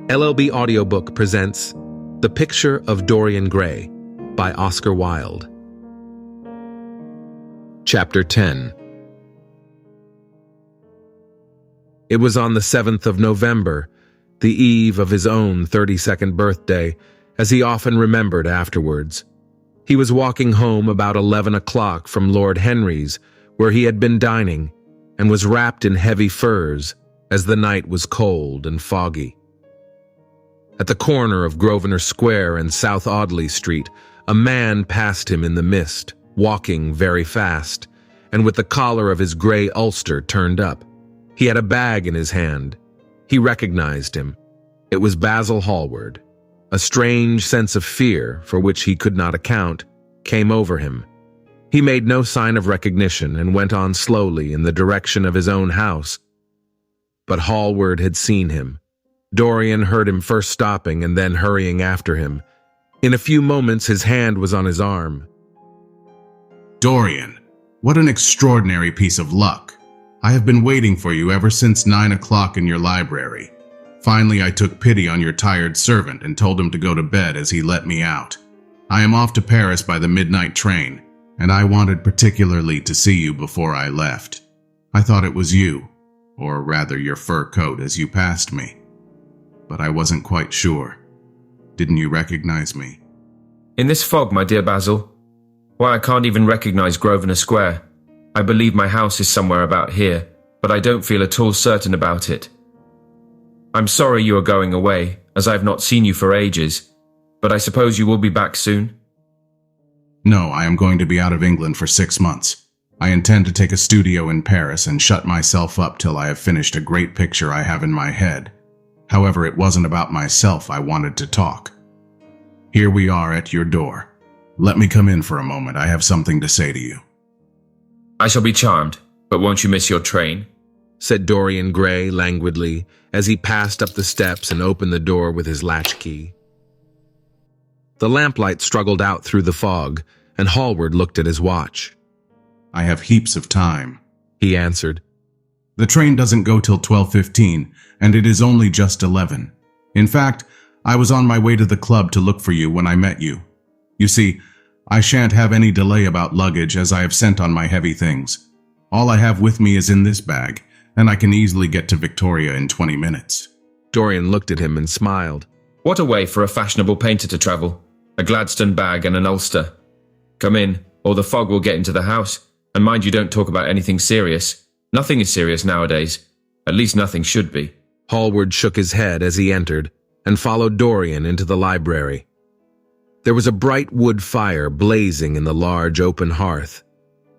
LLB Audiobook presents The Picture of Dorian Gray by Oscar Wilde. Chapter 10. It was on the 7th of November, the eve of his own 32nd birthday, as he often remembered afterwards. He was walking home about 11 o'clock from Lord Henry's, where he had been dining, and was wrapped in heavy furs, as the night was cold and foggy. At the corner of Grosvenor Square and South Audley Street, a man passed him in the mist, walking very fast, and with the collar of his gray ulster turned up. He had a bag in his hand. He recognized him. It was Basil Hallward. A strange sense of fear, for which he could not account, came over him. He made no sign of recognition and went on slowly in the direction of his own house. But Hallward had seen him. Dorian heard him first stopping and then hurrying after him. In a few moments his hand was on his arm. Dorian, what an extraordinary piece of luck. I have been waiting for you ever since 9 o'clock in your library. Finally, I took pity on your tired servant and told him to go to bed as he let me out. I am off to Paris by the midnight train, and I wanted particularly to see you before I left. I thought it was you, or rather your fur coat as you passed me. But I wasn't quite sure. Didn't you recognize me? In this fog, my dear Basil? Why, I can't even recognize Grosvenor Square. I believe my house is somewhere about here, but I don't feel at all certain about it. I'm sorry you are going away, as I have not seen you for ages, but I suppose you will be back soon? No, I am going to be out of England for 6 months. I intend to take a studio in Paris and shut myself up till I have finished a great picture I have in my head. However, it wasn't about myself I wanted to talk. Here we are at your door. Let me come in for a moment. I have something to say to you. I shall be charmed, but won't you miss your train? Said Dorian Gray languidly, as he passed up the steps and opened the door with his latchkey. The lamplight struggled out through the fog, and Hallward looked at his watch. I have heaps of time, he answered. The train doesn't go till 12:15, and it is only just 11. In fact, I was on my way to the club to look for you when I met you. You see, I shan't have any delay about luggage as I have sent on my heavy things. All I have with me is in this bag, and I can easily get to Victoria in 20 minutes. Dorian looked at him and smiled. What a way for a fashionable painter to travel. A Gladstone bag and an ulster. Come in, or the fog will get into the house, and mind you don't talk about anything serious. Nothing is serious nowadays. At least nothing should be. Hallward shook his head as he entered and followed Dorian into the library. There was a bright wood fire blazing in the large open hearth.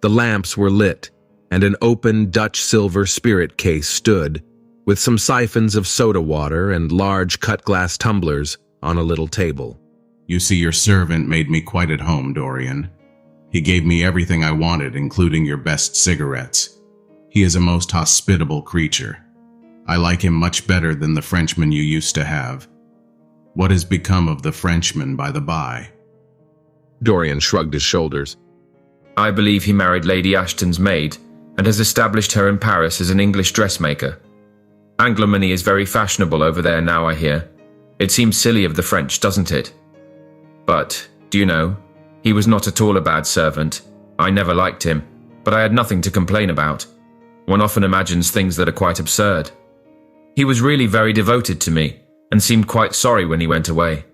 The lamps were lit, and an open Dutch silver spirit case stood, with some siphons of soda water and large cut-glass tumblers on a little table. You see, your servant made me quite at home, Dorian. He gave me everything I wanted, including your best cigarettes. He is a most hospitable creature. I like him much better than the Frenchman you used to have. What has become of the Frenchman, by the by? Dorian shrugged his shoulders. I believe he married Lady Ashton's maid, and has established her in Paris as an English dressmaker. Anglomany is very fashionable over there now, I hear. It seems silly of the French, doesn't it? But, do you know, he was not at all a bad servant. I never liked him, but I had nothing to complain about. One often imagines things that are quite absurd. He was really very devoted to me, and seemed quite sorry when he went away.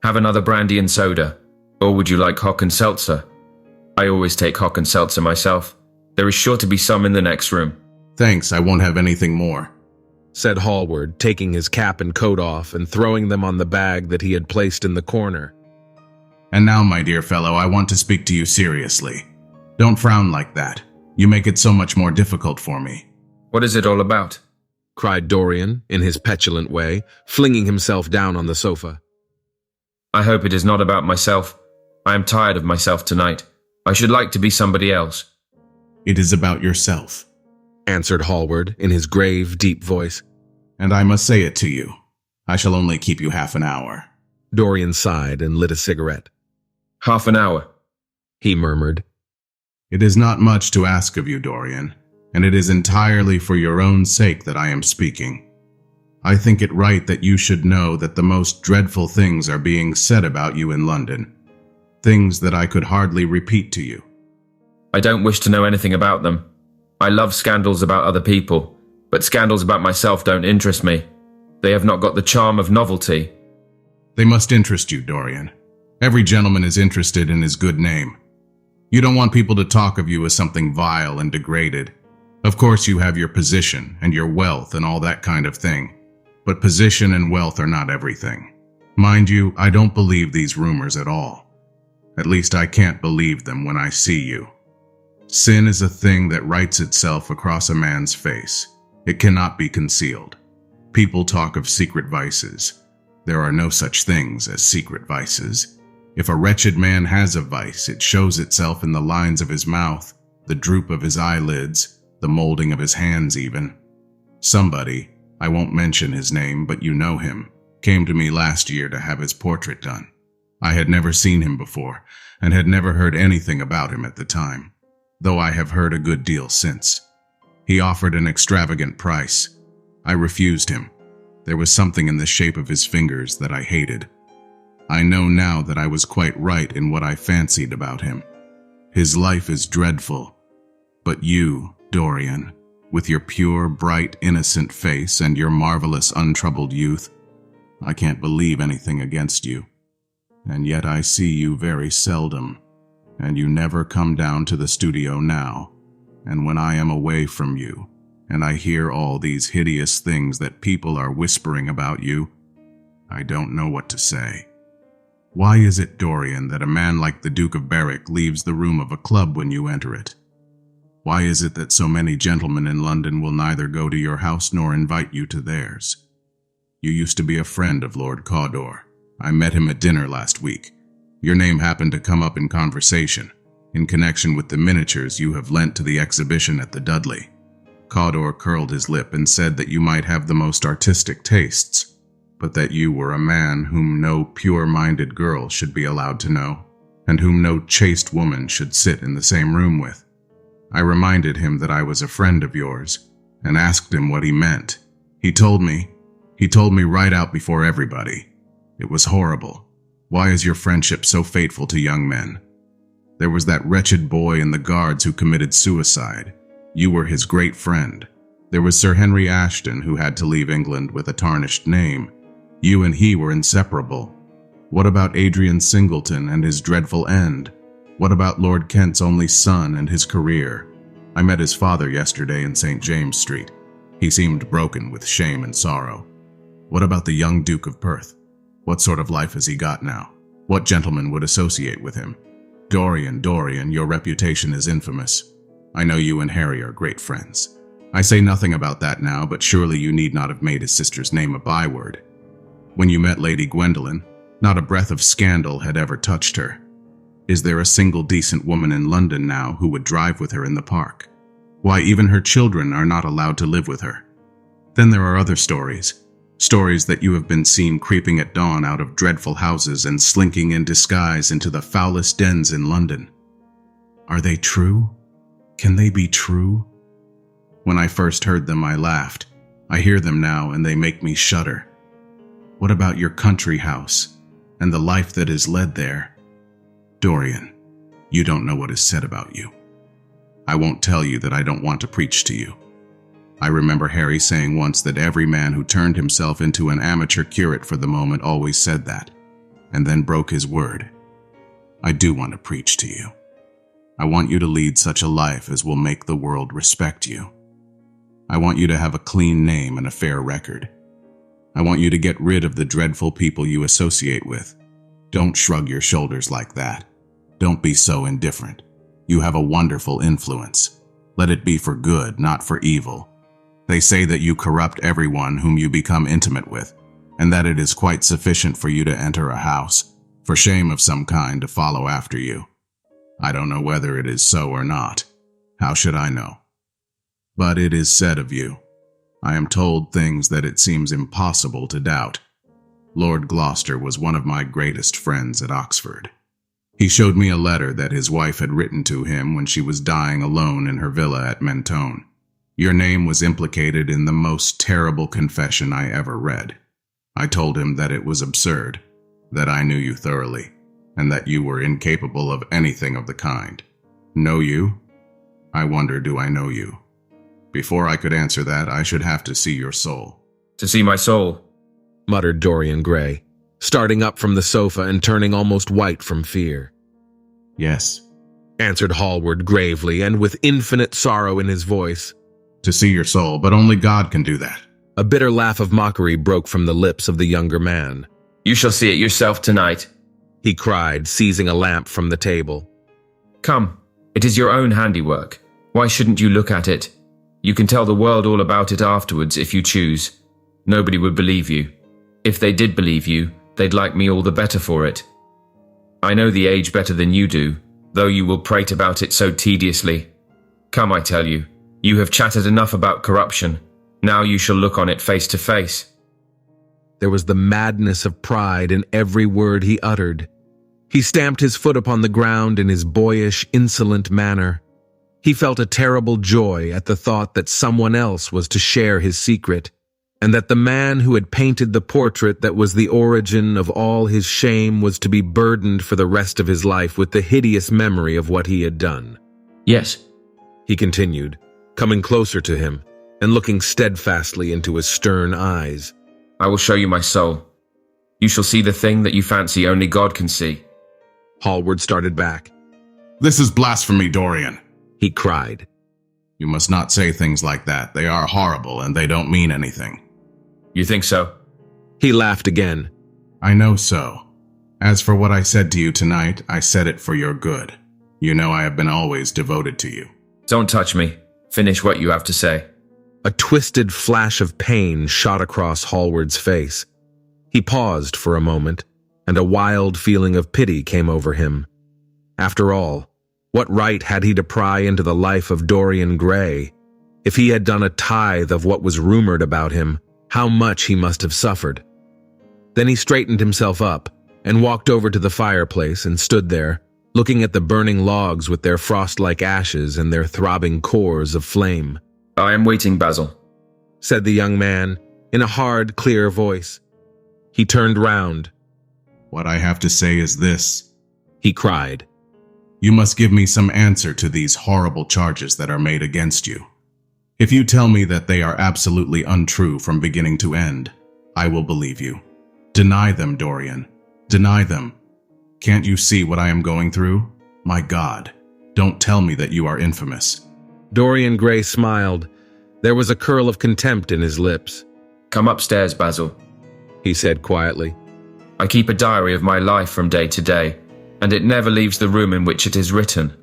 Have another brandy and soda, or would you like hock and seltzer? I always take hock and seltzer myself. There is sure to be some in the next room. Thanks, I won't have anything more, said Hallward, taking his cap and coat off and throwing them on the bag that he had placed in the corner. And now, my dear fellow, I want to speak to you seriously. Don't frown like that. You make it so much more difficult for me. What is it all about? Cried Dorian, in his petulant way, flinging himself down on the sofa. I hope it is not about myself. I am tired of myself tonight. I should like to be somebody else. It is about yourself, answered Hallward, in his grave, deep voice. And I must say it to you. I shall only keep you half an hour. Dorian sighed and lit a cigarette. Half an hour, he murmured. It is not much to ask of you, Dorian, and it is entirely for your own sake that I am speaking. I think it right that you should know that the most dreadful things are being said about you in London. Things that I could hardly repeat to you. I don't wish to know anything about them. I love scandals about other people, but scandals about myself don't interest me. They have not got the charm of novelty. They must interest you, Dorian. Every gentleman is interested in his good name. You don't want people to talk of you as something vile and degraded. Of course you have your position and your wealth and all that kind of thing, but position and wealth are not everything. Mind you, I don't believe these rumors at all. At least I can't believe them when I see you. Sin is a thing that writes itself across a man's face. It cannot be concealed. People talk of secret vices. There are no such things as secret vices. If a wretched man has a vice, it shows itself in the lines of his mouth, the droop of his eyelids, the molding of his hands even. Somebody, I won't mention his name, but you know him, came to me last year to have his portrait done. I had never seen him before, and had never heard anything about him at the time, though I have heard a good deal since. He offered an extravagant price. I refused him. There was something in the shape of his fingers that I hated. I know now that I was quite right in what I fancied about him. His life is dreadful. But you, Dorian, with your pure, bright, innocent face and your marvelous, untroubled youth, I can't believe anything against you. And yet I see you very seldom, and you never come down to the studio now. And when I am away from you, and I hear all these hideous things that people are whispering about you, I don't know what to say. Why is it, Dorian, that a man like the Duke of Berwick leaves the room of a club when you enter it? Why is it that so many gentlemen in London will neither go to your house nor invite you to theirs? You used to be a friend of Lord Cawdor. I met him at dinner last week. Your name happened to come up in conversation, in connection with the miniatures you have lent to the exhibition at the Dudley. Cawdor curled his lip and said that you might have the most artistic tastes, but that you were a man whom no pure-minded girl should be allowed to know, and whom no chaste woman should sit in the same room with. I reminded him that I was a friend of yours, and asked him what he meant. He told me right out before everybody. It was horrible. Why is your friendship so fateful to young men? There was that wretched boy in the Guards who committed suicide. You were his great friend. There was Sir Henry Ashton, who had to leave England with a tarnished name. You and he were inseparable. What about Adrian Singleton and his dreadful end? What about Lord Kent's only son and his career? I met his father yesterday in St. James Street. He seemed broken with shame and sorrow. What about the young Duke of Perth? What sort of life has he got now? What gentleman would associate with him? Dorian, your reputation is infamous. I know you and Harry are great friends. I say nothing about that now, but surely you need not have made his sister's name a byword. When you met Lady Gwendolen, not a breath of scandal had ever touched her. Is there a single decent woman in London now who would drive with her in the park? Why, even her children are not allowed to live with her. Then there are other stories that you have been seen creeping at dawn out of dreadful houses and slinking in disguise into the foulest dens in London. Are they true? Can they be true? When I first heard them, I laughed. I hear them now, and they make me shudder. What about your country house, and the life that is led there? Dorian, you don't know what is said about you. I won't tell you that I don't want to preach to you. I remember Harry saying once that every man who turned himself into an amateur curate for the moment always said that, and then broke his word. I do want to preach to you. I want you to lead such a life as will make the world respect you. I want you to have a clean name and a fair record. I want you to get rid of the dreadful people you associate with. Don't shrug your shoulders like that. Don't be so indifferent. You have a wonderful influence. Let it be for good, not for evil. They say that you corrupt everyone whom you become intimate with, and that it is quite sufficient for you to enter a house, for shame of some kind to follow after you. I don't know whether it is so or not. How should I know? But it is said of you. I am told things that it seems impossible to doubt. Lord Gloucester was one of my greatest friends at Oxford. He showed me a letter that his wife had written to him when she was dying alone in her villa at Mentone. Your name was implicated in the most terrible confession I ever read. I told him that it was absurd, that I knew you thoroughly, and that you were incapable of anything of the kind. Know you? I wonder, do I know you? Before I could answer that, I should have to see your soul. To see my soul? Muttered Dorian Gray, starting up from the sofa and turning almost white from fear. Yes. Answered Hallward gravely and with infinite sorrow in his voice. To see your soul, but only God can do that. A bitter laugh of mockery broke from the lips of the younger man. You shall see it yourself tonight, he cried, seizing a lamp from the table. Come, it is your own handiwork. Why shouldn't you look at it? You can tell the world all about it afterwards if you choose. Nobody would believe you. If they did believe you, they'd like me all the better for it. I know the age better than you do, though you will prate about it so tediously. Come, I tell you, you have chattered enough about corruption. Now you shall look on it face to face. There was the madness of pride in every word he uttered. He stamped his foot upon the ground in his boyish, insolent manner. He felt a terrible joy at the thought that someone else was to share his secret, and that the man who had painted the portrait that was the origin of all his shame was to be burdened for the rest of his life with the hideous memory of what he had done. Yes, he continued, coming closer to him and looking steadfastly into his stern eyes. I will show you my soul. You shall see the thing that you fancy only God can see. Hallward started back. This is blasphemy, Dorian, he cried. You must not say things like that. They are horrible and they don't mean anything. You think so? He laughed again. I know so. As for what I said to you tonight, I said it for your good. You know I have been always devoted to you. Don't touch me. Finish what you have to say. A twisted flash of pain shot across Hallward's face. He paused for a moment, and a wild feeling of pity came over him. After all, what right had he to pry into the life of Dorian Gray? If he had done a tithe of what was rumored about him, how much he must have suffered. Then he straightened himself up and walked over to the fireplace and stood there, looking at the burning logs with their frost-like ashes and their throbbing cores of flame. I am waiting, Basil, said the young man in a hard, clear voice. He turned round. What I have to say is this, he cried. You must give me some answer to these horrible charges that are made against you. If you tell me that they are absolutely untrue from beginning to end, I will believe you. Deny them, Dorian. Deny them. Can't you see what I am going through? My God, don't tell me that you are infamous. Dorian Gray smiled. There was a curl of contempt in his lips. Come upstairs, Basil, he said quietly. I keep a diary of my life from day to day, and it never leaves the room in which it is written.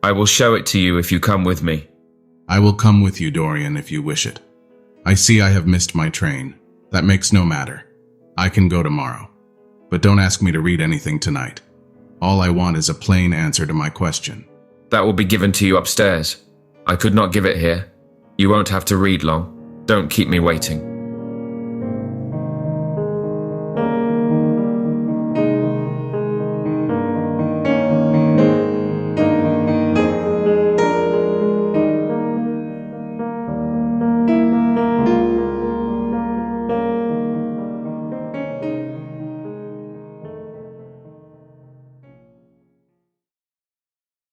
I will show it to you if you come with me. I will come with you, Dorian, if you wish it. I see I have missed my train. That makes no matter. I can go tomorrow. But don't ask me to read anything tonight. All I want is a plain answer to my question. That will be given to you upstairs. I could not give it here. You won't have to read long. Don't keep me waiting.